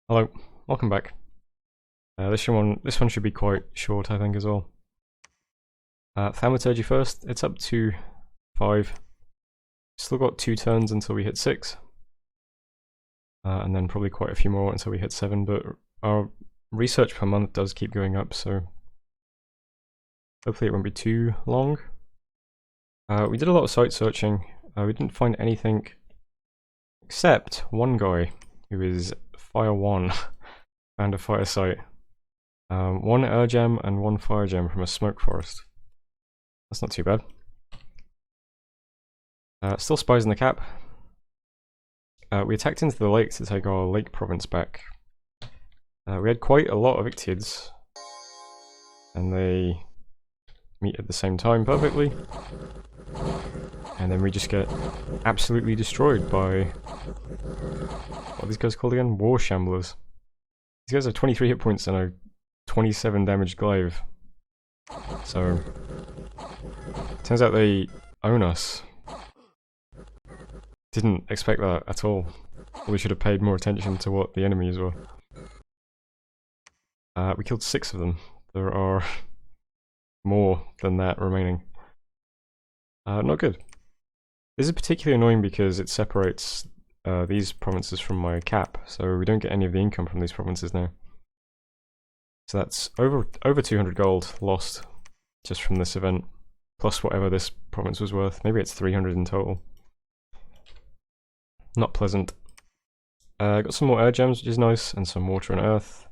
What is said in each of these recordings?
Hello, welcome back. This one should be quite short, I think, as well. Thaumaturgy first. It's up to 5. Still got 2 turns until we hit 6. And then probably quite a few more until we hit 7, but our research per month does keep going up, so hopefully it won't be too long. We did a lot of site searching. We didn't find anything except one guy who is Fire 1 found a fire site. 1 air gem and 1 fire gem from a smoke forest. That's not too bad. Still spies in the cap. We attacked into the lake to take our lake province back. We had quite a lot of Ictids, and they meet at the same time perfectly. And then we just get absolutely destroyed by, what are these guys called again? War Shamblers. These guys have 23 hit points and a 27 damage glaive. So, turns out they own us. Didn't expect that at all. We should have paid more attention to what the enemies were. We killed 6 of them. There are more than that remaining. Not good. This is particularly annoying because it separates these provinces from my cap, so we don't get any of the income from these provinces now. So that's over 200 gold lost just from this event, plus whatever this province was worth. Maybe it's 300 in total. Not pleasant. Got some more air gems, which is nice, and some water and earth.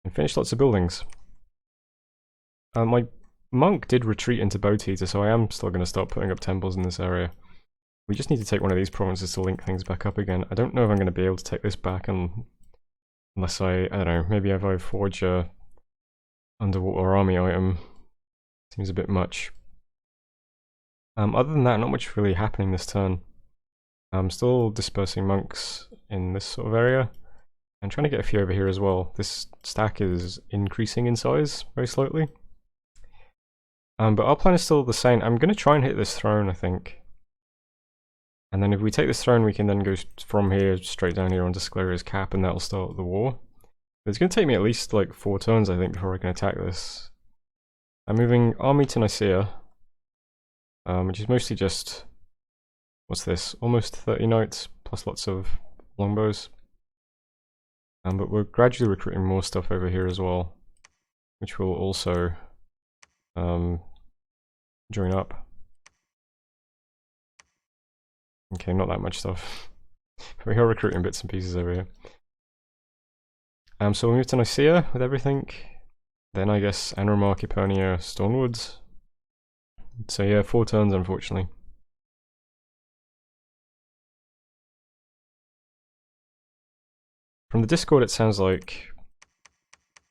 And finished lots of buildings. My monk did retreat into Boat Eater, so I am still going to start putting up temples in this area. We just need to take one of these provinces to link things back up again. I don't know if I'm going to be able to take this back unless I don't know, maybe if I forge a underwater army item. Seems a bit much. Other than that, not much really happening this turn. I'm still dispersing monks in this sort of area, and trying to get a few over here as well. This stack is increasing in size very slowly. But our plan is still the same. I'm going to try and hit this throne, I think. And then if we take this throne, we can then go from here straight down here onto Scleria's cap, and that'll start the war. But it's going to take me at least like 4 turns, I think, before I can attack this. I'm moving army to Nicaea, which is mostly just, what's this? Almost 30 knights, plus lots of longbows. But we're gradually recruiting more stuff over here as well, which will also join up. Okay, not that much stuff. But we are recruiting bits and pieces over here. So we'll move to Nicaea with everything. Then I guess Anramar, Kipernia, Stornwoods. So yeah, 4 turns unfortunately. From the Discord it sounds like...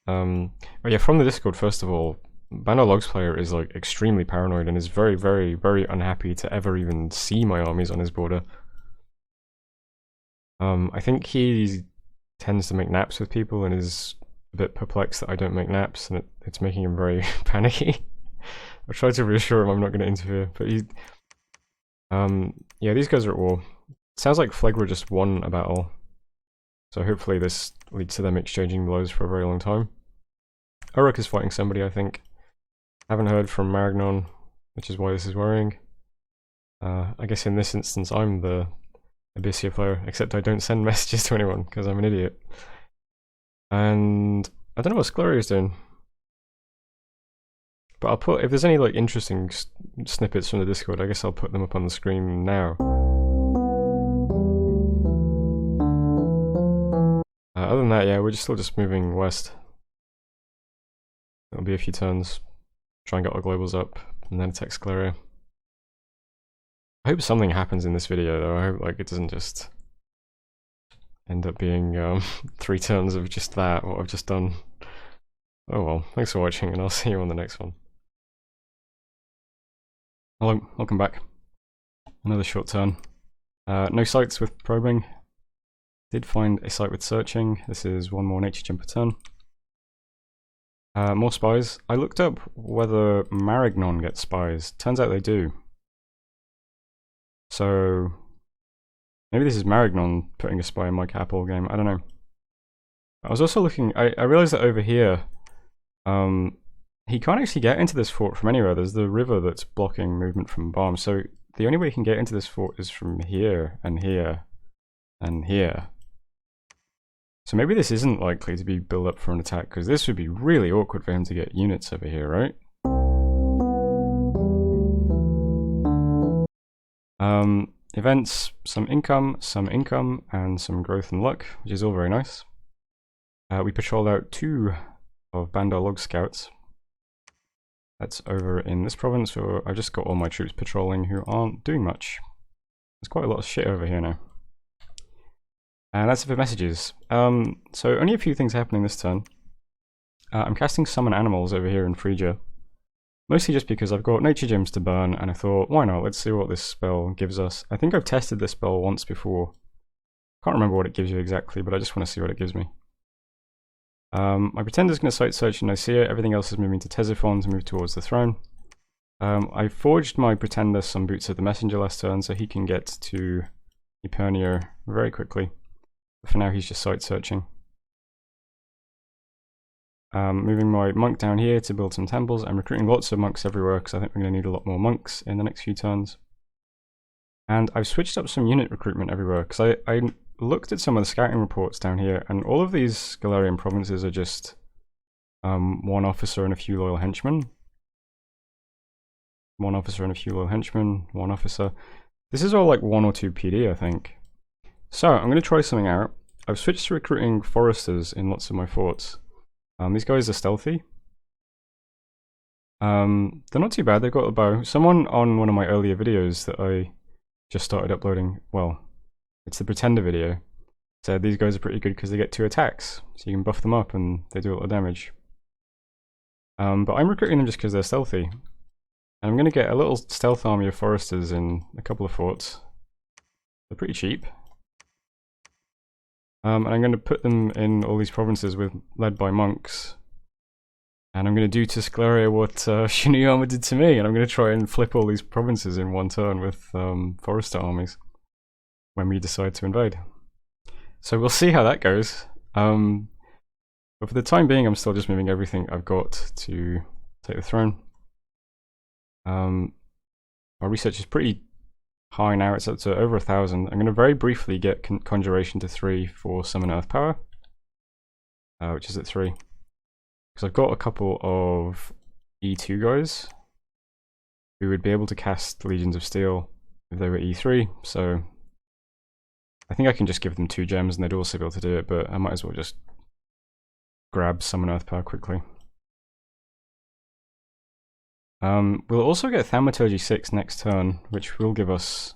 oh yeah, from the Discord first of all, Banner Logs player is like extremely paranoid and is very, very, very unhappy to ever even see my armies on his border. I think he tends to make naps with people and is a bit perplexed that I don't make naps, and it's making him very panicky. I tried to reassure him I'm not going to interfere, but he... yeah, these guys are at war. Sounds like Phlegra just won a battle, so hopefully this leads to them exchanging blows for a very long time. Uruk is fighting somebody, I think. Haven't heard from Maragnon, which is why this is worrying. I guess in this instance I'm the Abyssia player, except I don't send messages to anyone because I'm an idiot. And I don't know what Scleria is doing. But I'll put, if there's any like interesting snippets from the Discord, I guess I'll put them up on the screen now. Other than that, yeah, we're still just moving west. It'll be a few turns. Try and get our globals up, and then attack Scleria. I hope something happens in this video though. I hope like it doesn't just end up being 3 turns of just that, what I've just done. Oh well, thanks for watching, and I'll see you on the next one. Hello, welcome back. Another short turn. No sites with probing. Did find a site with searching. This is 1 more nature gem per turn. More spies. I looked up whether Maragnon gets spies. Turns out they do. So maybe this is Maragnon putting a spy in my capital game. I don't know. I was also looking, I realized that over here, he can't actually get into this fort from anywhere. There's the river that's blocking movement from bombs. So the only way he can get into this fort is from here, and here, and here. So maybe this isn't likely to be built up for an attack, because this would be really awkward for him to get units over here, right? Events, some income, and some growth and luck, which is all very nice. We patrolled out 2 of Bandar Log Scouts. That's over in this province, where I've just got all my troops patrolling who aren't doing much. There's quite a lot of shit over here now. And that's it for messages. So only a few things happening this turn. I'm casting Summon Animals over here in Phrygia. Mostly just because I've got nature gems to burn, and I thought, why not? Let's see what this spell gives us. I think I've tested this spell once before. Can't remember what it gives you exactly, but I just want to see what it gives me. My Pretender's going to site search in Nicaea. Everything else is moving to Ctesiphon to move towards the throne. I forged my Pretender some boots of the Messenger last turn, so he can get to Epernia very quickly. But for now, he's just site searching. Moving my monk down here to build some temples. I'm recruiting lots of monks everywhere because I think we're going to need a lot more monks in the next few turns. And I've switched up some unit recruitment everywhere because I looked at some of the scouting reports down here, and all of these Scalarian provinces are just 1 officer and a few loyal henchmen. 1 officer and a few loyal henchmen, 1 officer. This is all like 1 or 2 PD, I think. So I'm going to try something out. I've switched to recruiting foresters in lots of my forts. These guys are stealthy. They're not too bad, they've got a bow. Someone on one of my earlier videos that I just started uploading, well, it's the Pretender video, said these guys are pretty good because they get 2 attacks, so you can buff them up and they do a lot of damage. But I'm recruiting them just because they're stealthy. And I'm going to get a little stealth army of foresters in a couple of forts. They're pretty cheap. And I'm going to put them in all these provinces led by monks. And I'm going to do to Scalaria what Shinuyama did to me, and I'm going to try and flip all these provinces in 1 turn with forester armies when we decide to invade. So we'll see how that goes. But for the time being, I'm still just moving everything I've got to take the throne. Our research is pretty high now, it's up to over 1,000. I'm going to very briefly get Conjuration to 3 for Summon Earth Power, which is at 3. Because I've got a couple of E2 guys who would be able to cast Legions of Steel if they were E3, so I think I can just give them 2 gems and they'd also be able to do it, but I might as well just grab Summon Earth Power quickly. We'll also get Thaumaturgy 6 next turn, which will give us...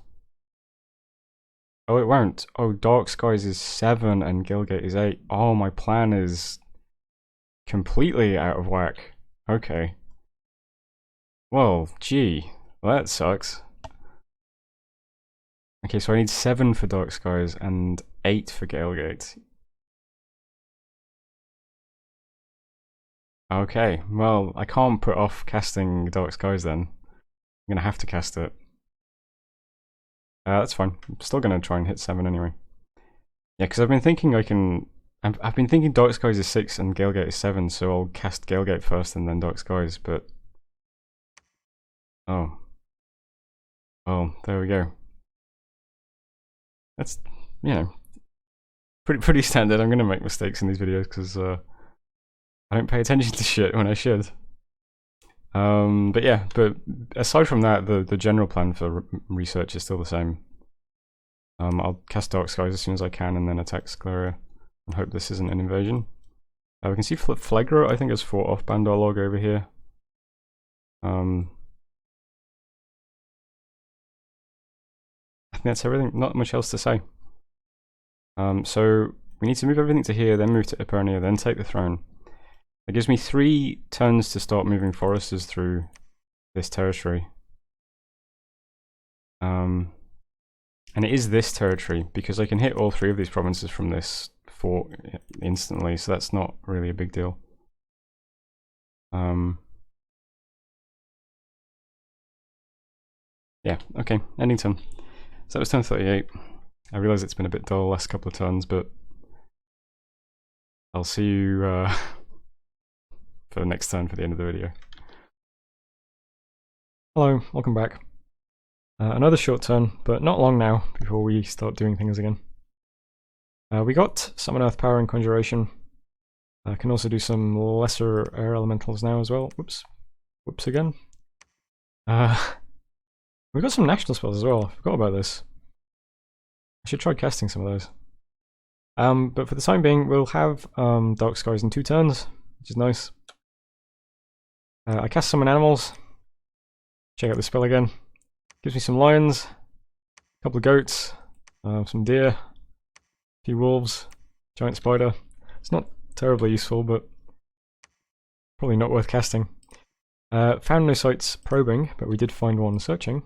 Oh, it won't. Oh, Dark Skies is 7 and Gilgate is 8. Oh, my plan is completely out of whack. Okay. Well, gee. Well, that sucks. Okay, so I need 7 for Dark Skies and 8 for Galegate. Okay, well, I can't put off casting Dark Skies then. I'm gonna have to cast it. That's fine. I'm still gonna try and hit 7 anyway. Yeah, because I've been thinking I can... I've been thinking Dark Skies is 6 and Galegate is 7, so I'll cast Galegate first and then Dark Skies, but... Oh. Well, there we go. That's, you know, pretty standard. I'm gonna make mistakes in these videos because I don't pay attention to shit when I should. But yeah, but aside from that, the general plan for research is still the same. I'll cast Dark Skies as soon as I can and then attack Scalaria and hope this isn't an invasion. We can see Phlegra, I think, has fought off Bandar Log over here. I think that's everything, not much else to say. So we need to move everything to here, then move to Epernia, then take the throne. It gives me 3 turns to start moving foresters through this territory. And it is this territory, because I can hit all 3 of these provinces from this fort instantly, so that's not really a big deal. Yeah, okay, ending turn. So that was turn 38. I realise it's been a bit dull the last couple of turns, but I'll see you for the next turn for the end of the video. Hello, welcome back. Another short turn, but not long now before we start doing things again. We got Summon Earth Power and Conjuration. I can also do some lesser air elementals now as well. Whoops. Whoops again. We've got some national spells as well. I forgot about this. I should try casting some of those. But for the time being, we'll have Dark Skies in 2 turns, which is nice. I cast Summon Animals. Check out the spell again. Gives me some lions, a couple of goats, some deer, a few wolves, giant spider. It's not terribly useful, but probably not worth casting. Found no sites probing, but we did find one searching.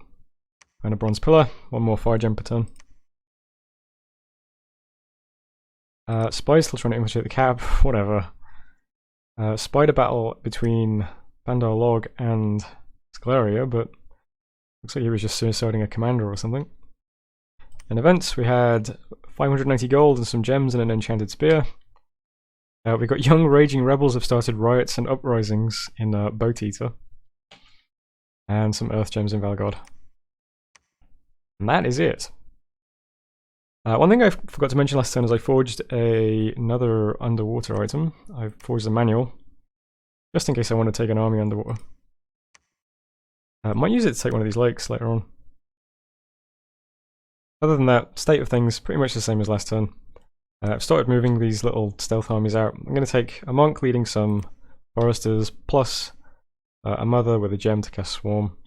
Found a bronze pillar, 1 more fire gem per turn. Spy still trying to infiltrate the cab, whatever. Spider battle between Bandar Log and Scleria, but looks like he was just suiciding a commander or something. In events, we had 590 gold and some gems and an enchanted spear. We got young raging rebels have started riots and uprisings in Boat Eater. And some earth gems in Valgard. And that is it. One thing I forgot to mention last turn is I forged another underwater item. I forged a manual, just in case I want to take an army underwater. Might use it to take one of these lakes later on. Other than that, state of things, pretty much the same as last turn. I've started moving these little stealth armies out. I'm going to take a monk leading some foresters, plus a mother with a gem to cast Swarm.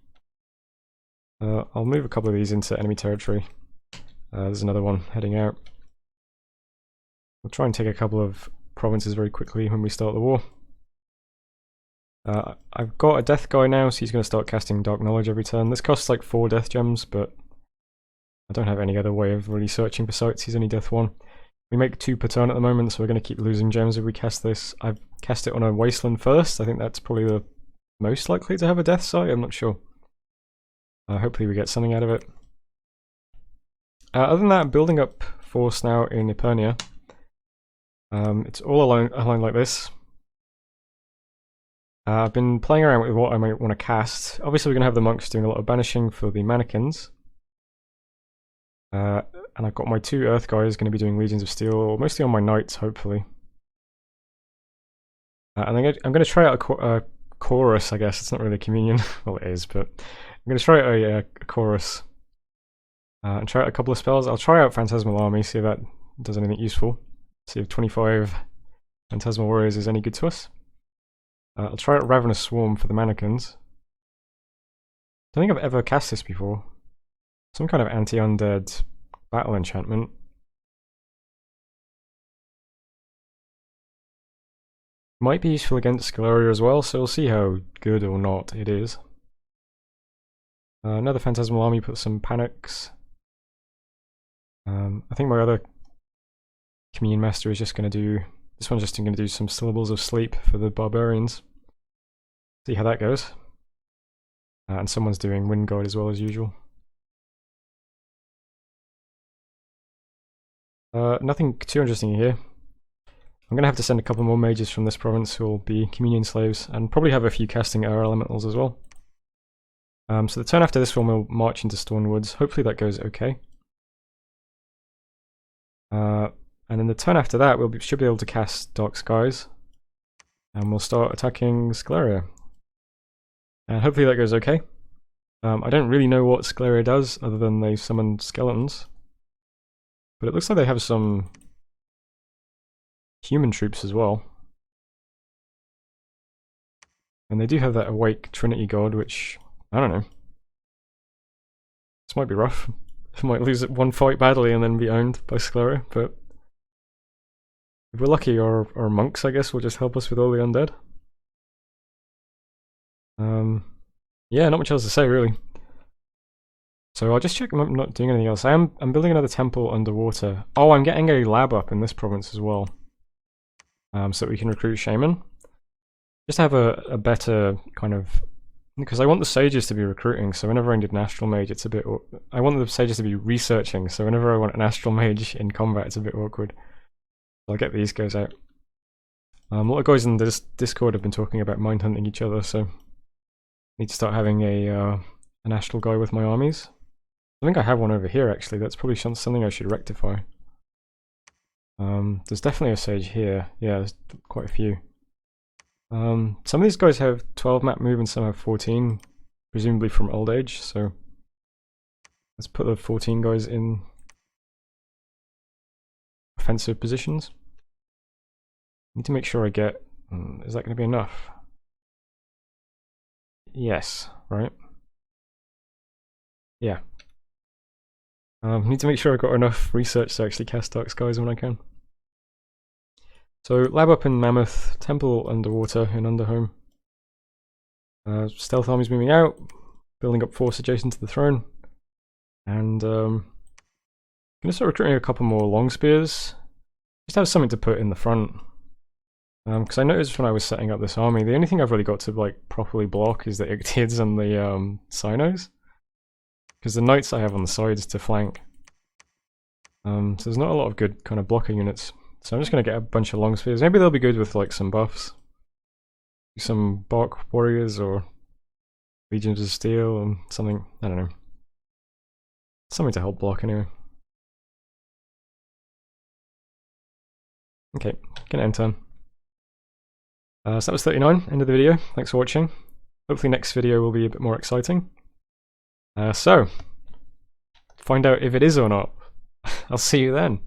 I'll move a couple of these into enemy territory. There's another one heading out. We'll try and take a couple of provinces very quickly when we start the war. I've got a death guy now, so he's going to start casting Dark Knowledge every turn. This costs like 4 death gems, but I don't have any other way of really searching for sites. He's only death 1. We make 2 per turn at the moment, so we're going to keep losing gems if we cast this. I've cast it on a wasteland first. I think that's probably the most likely to have a death site. I'm not sure. Hopefully we get something out of it. Other than that, I'm building up force now in Epernia. It's all aligned like this. I've been playing around with what I might want to cast. Obviously we're going to have the monks doing a lot of banishing for the mannequins. And I've got my 2 earth guys going to be doing Legions of Steel, mostly on my knights, hopefully. And I'm going to try out a chorus, I guess. It's not really a communion. Well, it is, but I'm going to try out a chorus. And try out a couple of spells. I'll try out Phantasmal Army, see if that does anything useful. See if 25 Phantasmal Warriors is any good to us. I'll try out Ravenous Swarm for the mannequins. I don't think I've ever cast this before. Some kind of anti-undead battle enchantment. Might be useful against Scleria as well, so we'll see how good or not it is. Another Phantasmal Army, put some panics. I think my other Communion Master is just going to do... This one's just going to do some Syllables of Sleep for the Barbarians. See how that goes. And someone's doing Wind Guide as well as usual. Nothing too interesting here. I'm going to have to send a couple more mages from this province who will be Communion Slaves, and probably have a few casting air elementals as well. So the turn after this one we'll march into Storm Woods. Hopefully that goes okay. And then the turn after that we should be able to cast Dark Skies. And we'll start attacking Scleria. And hopefully that goes okay. I don't really know what Scleria does other than they summon skeletons. But it looks like they have some human troops as well. And they do have that Awake Trinity God, which, I don't know. This might be rough. I might lose one fight badly and then be owned by Scleria, but if we're lucky, our monks, I guess, will just help us with all the undead. Yeah, not much else to say, really. So I'll just check I'm not doing anything else. I'm building another temple underwater. Oh, I'm getting a lab up in this province as well. So that we can recruit shaman. Just have a better kind of... Because I want the sages to be recruiting, so whenever I need an astral mage, it's a bit... I want the sages to be researching, so whenever I want an astral mage in combat, it's a bit awkward. So I'll get these guys out. A lot of guys in this Discord have been talking about mind hunting each other, so I need to start having an astral guy with my armies. I think I have one over here actually. That's probably something I should rectify. There's definitely a sage here. Yeah, there's quite a few. Some of these guys have 12 map move and some have 14, presumably from old age, so let's put the 14 guys in offensive positions. Need to make sure I get... is that going to be enough? Yes, right? Yeah. Need to make sure I've got enough research to actually cast Dark Skies when I can. So, lab up in Mammoth, temple underwater in Underhome. Stealth armies moving out, building up force adjacent to the throne. And gonna start recruiting a couple more long spears. Just have something to put in the front. Because I noticed when I was setting up this army, the only thing I've really got to like properly block is the Ictids and the Cynos. Because the knights I have on the sides to flank. So there's not a lot of good kind of blocking units. So I'm just going to get a bunch of long spears. Maybe they'll be good with like some buffs. Some bark warriors or legions of steel and something, I don't know. Something to help block anyway. Okay, gonna end turn. So that was 39, end of the video. Thanks for watching. Hopefully next video will be a bit more exciting. So, find out if it is or not. I'll see you then.